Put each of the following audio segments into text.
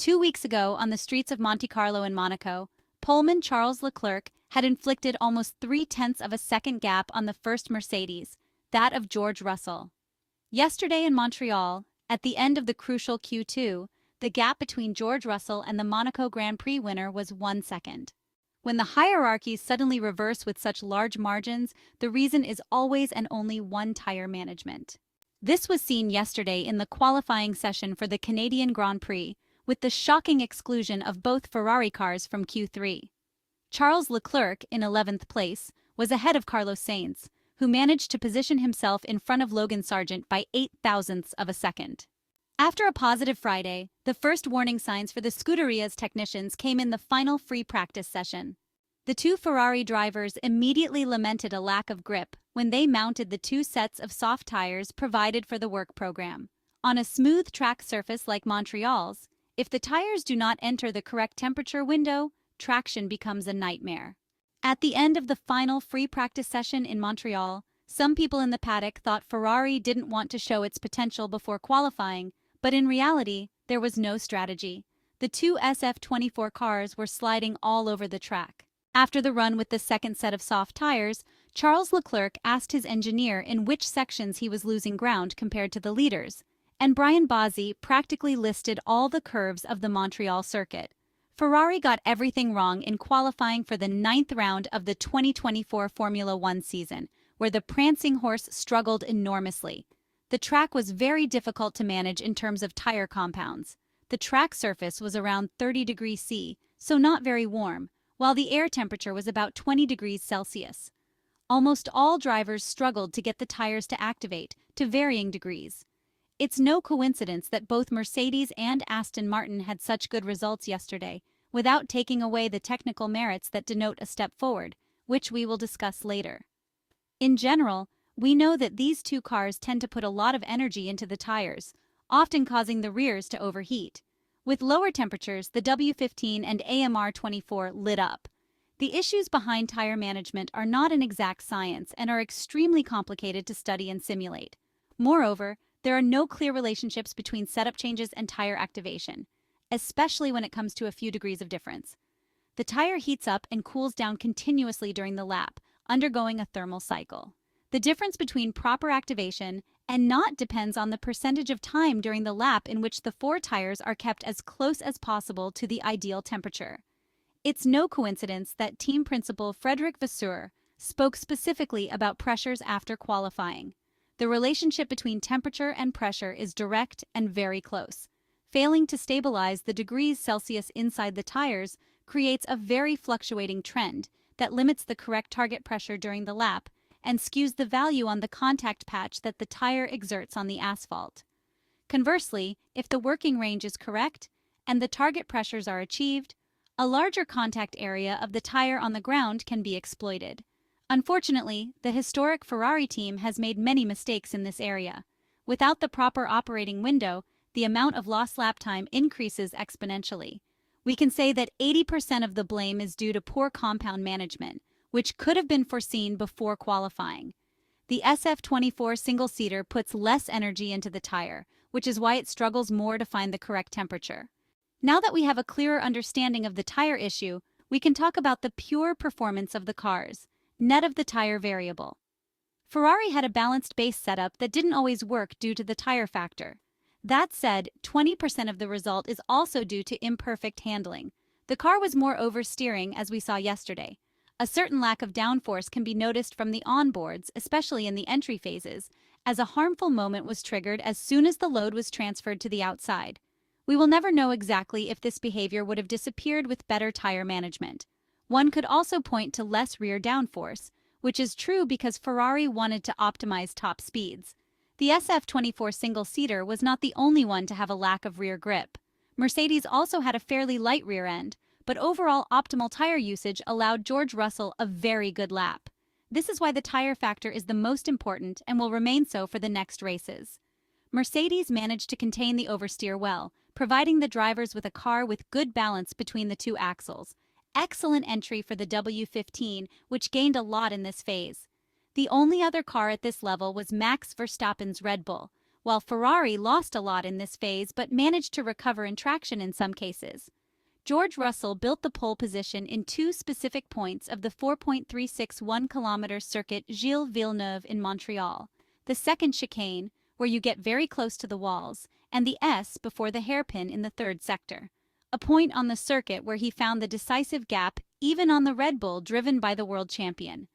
2 weeks ago, on the streets of Monte Carlo in Monaco, poleman Charles Leclerc had inflicted almost 3/10 of a second gap on the first Mercedes, that of George Russell. Yesterday in Montreal, at the end of the crucial Q2, the gap between George Russell and the Monaco Grand Prix winner was 1 second. When the hierarchies suddenly reverse with such large margins, the reason is always and only one: tire management. This was seen yesterday in the qualifying session for the Canadian Grand Prix, with the shocking exclusion of both Ferrari cars from Q3. Charles Leclerc, in 11th place, was ahead of Carlos Sainz, who managed to position himself in front of Logan Sargeant by 8/1000ths of a second. After a positive Friday, the first warning signs for the Scuderia's technicians came in the final free practice session. The two Ferrari drivers immediately lamented a lack of grip when they mounted the 2 sets of soft tires provided for the work program. On a smooth track surface like Montreal's, if the tires do not enter the correct temperature window, traction becomes a nightmare. At the end of the final free practice session in Montreal, some people in the paddock thought Ferrari didn't want to show its potential before qualifying, but in reality, there was no strategy. The two SF-24 cars were sliding all over the track. After the run with the second set of soft tires, Charles Leclerc asked his engineer in which sections he was losing ground compared to the leaders, and Brian Bozzi practically listed all the curves of the Montreal circuit. Ferrari got everything wrong in qualifying for the 9th round of the 2024 Formula One season, where the prancing horse struggled enormously. The track was very difficult to manage in terms of tire compounds. The track surface was around 30 degrees C, so not very warm, while the air temperature was about 20 degrees Celsius. Almost all drivers struggled to get the tires to activate, to varying degrees. It's no coincidence that both Mercedes and Aston Martin had such good results yesterday, without taking away the technical merits that denote a step forward, which we will discuss later. In general, we know that these two cars tend to put a lot of energy into the tires, often causing the rears to overheat. With lower temperatures, the W15 and AMR24 lit up. The issues behind tire management are not an exact science and are extremely complicated to study and simulate. Moreover, there are no clear relationships between setup changes and tire activation, especially when it comes to a few degrees of difference. The tire heats up and cools down continuously during the lap, undergoing a thermal cycle. The difference between proper activation and not depends on the percentage of time during the lap in which the 4 tires are kept as close as possible to the ideal temperature. It's no coincidence that team principal Frédéric Vasseur spoke specifically about pressures after qualifying. The relationship between temperature and pressure is direct and very close. Failing to stabilize the degrees Celsius inside the tires creates a very fluctuating trend that limits the correct target pressure during the lap and skews the value on the contact patch that the tire exerts on the asphalt. Conversely, if the working range is correct and the target pressures are achieved, a larger contact area of the tire on the ground can be exploited. Unfortunately, the historic Ferrari team has made many mistakes in this area. Without the proper operating window, the amount of lost lap time increases exponentially. We can say that 80% of the blame is due to poor compound management, which could have been foreseen before qualifying. The SF-24 single-seater puts less energy into the tire, which is why it struggles more to find the correct temperature. Now that we have a clearer understanding of the tire issue, we can talk about the pure performance of the cars, net of the tire variable. Ferrari had a balanced base setup that didn't always work due to the tire factor. That said, 20% of the result is also due to imperfect handling. The car was more oversteering, as we saw yesterday. A certain lack of downforce can be noticed from the onboards, especially in the entry phases, as a harmful moment was triggered as soon as the load was transferred to the outside. We will never know exactly if this behavior would have disappeared with better tire management. One could also point to less rear downforce, which is true because Ferrari wanted to optimize top speeds. The SF-24 single-seater was not the only one to have a lack of rear grip. Mercedes also had a fairly light rear end, but overall optimal tire usage allowed George Russell a very good lap. This is why the tire factor is the most important and will remain so for the next races. Mercedes managed to contain the oversteer well, providing the drivers with a car with good balance between the two axles. Excellent entry for the W15, which gained a lot in this phase. The only other car at this level was Max Verstappen's Red Bull. while Ferrari lost a lot in this phase but managed to recover in traction in some cases. George Russell built the pole position in two specific points of the 4.361-kilometer circuit Gilles Villeneuve in Montreal, the second chicane, where you get very close to the walls, and the S before the hairpin in the third sector, a point on the circuit where he found the decisive gap even on the Red Bull driven by the world champion.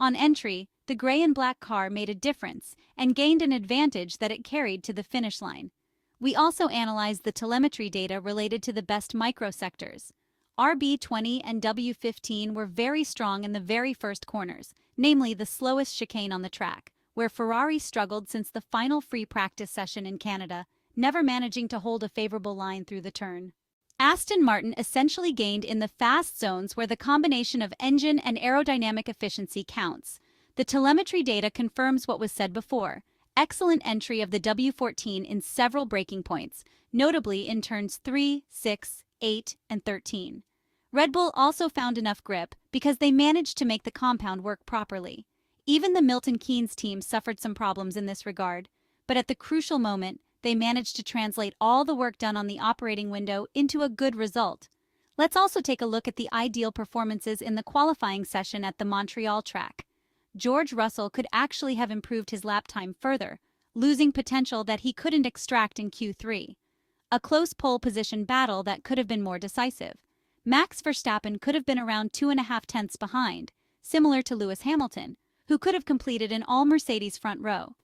On entry, the gray and black car made a difference and gained an advantage that it carried to the finish line. We also analyzed the telemetry data related to the best microsectors. RB20 and W15 were very strong in the very first corners, namely the slowest chicane on the track, where Ferrari struggled since the final free practice session in Canada, never managing to hold a favorable line through the turn. Aston Martin essentially gained in the fast zones where the combination of engine and aerodynamic efficiency counts. The telemetry data confirms what was said before. Excellent entry of the W14 in several braking points, notably in turns 3, 6, 8, and 13. Red Bull also found enough grip because they managed to make the compound work properly. Even the Milton Keynes team suffered some problems in this regard, but at the crucial moment, they managed to translate all the work done on the operating window into a good result. Let's also take a look at the ideal performances in the qualifying session at the Montreal track. George Russell could actually have improved his lap time further, losing potential that he couldn't extract in Q3. A close pole position battle that could have been more decisive. Max Verstappen could have been around 2.5 tenths behind, similar to Lewis Hamilton, who could have completed an all-Mercedes front row.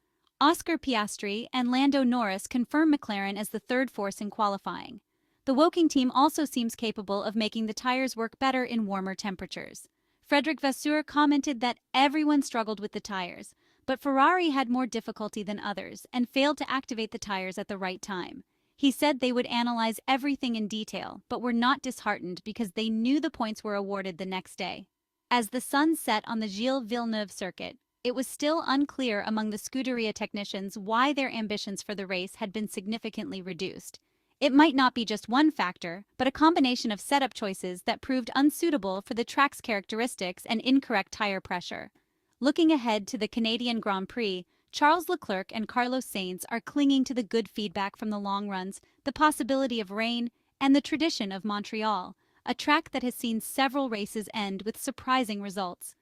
Oscar Piastri and Lando Norris confirm McLaren as the third force in qualifying. The Woking team also seems capable of making the tires work better in warmer temperatures. Frédéric Vasseur commented that everyone struggled with the tires, but Ferrari had more difficulty than others and failed to activate the tires at the right time. He said they would analyze everything in detail, but were not disheartened because they knew the points were awarded the next day. As the sun set on the Gilles Villeneuve circuit, it was still unclear among the Scuderia technicians why their ambitions for the race had been significantly reduced. It might not be just one factor, but a combination of setup choices that proved unsuitable for the track's characteristics and incorrect tire pressure. Looking ahead to the Canadian Grand Prix, Charles Leclerc and Carlos Sainz are clinging to the good feedback from the long runs, the possibility of rain, and the tradition of Montreal, a track that has seen several races end with surprising results.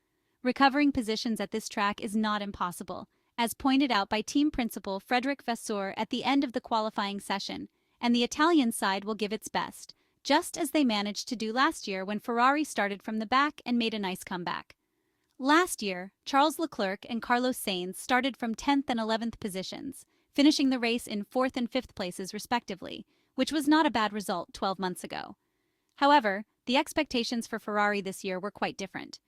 Recovering positions at this track is not impossible, as pointed out by team principal Frédéric Vasseur at the end of the qualifying session, and the Italian side will give its best, just as they managed to do last year when Ferrari started from the back and made a nice comeback. Last year, Charles Leclerc and Carlos Sainz started from 10th and 11th positions, finishing the race in 4th and 5th places respectively, which was not a bad result 12 months ago. However, the expectations for Ferrari this year were quite different.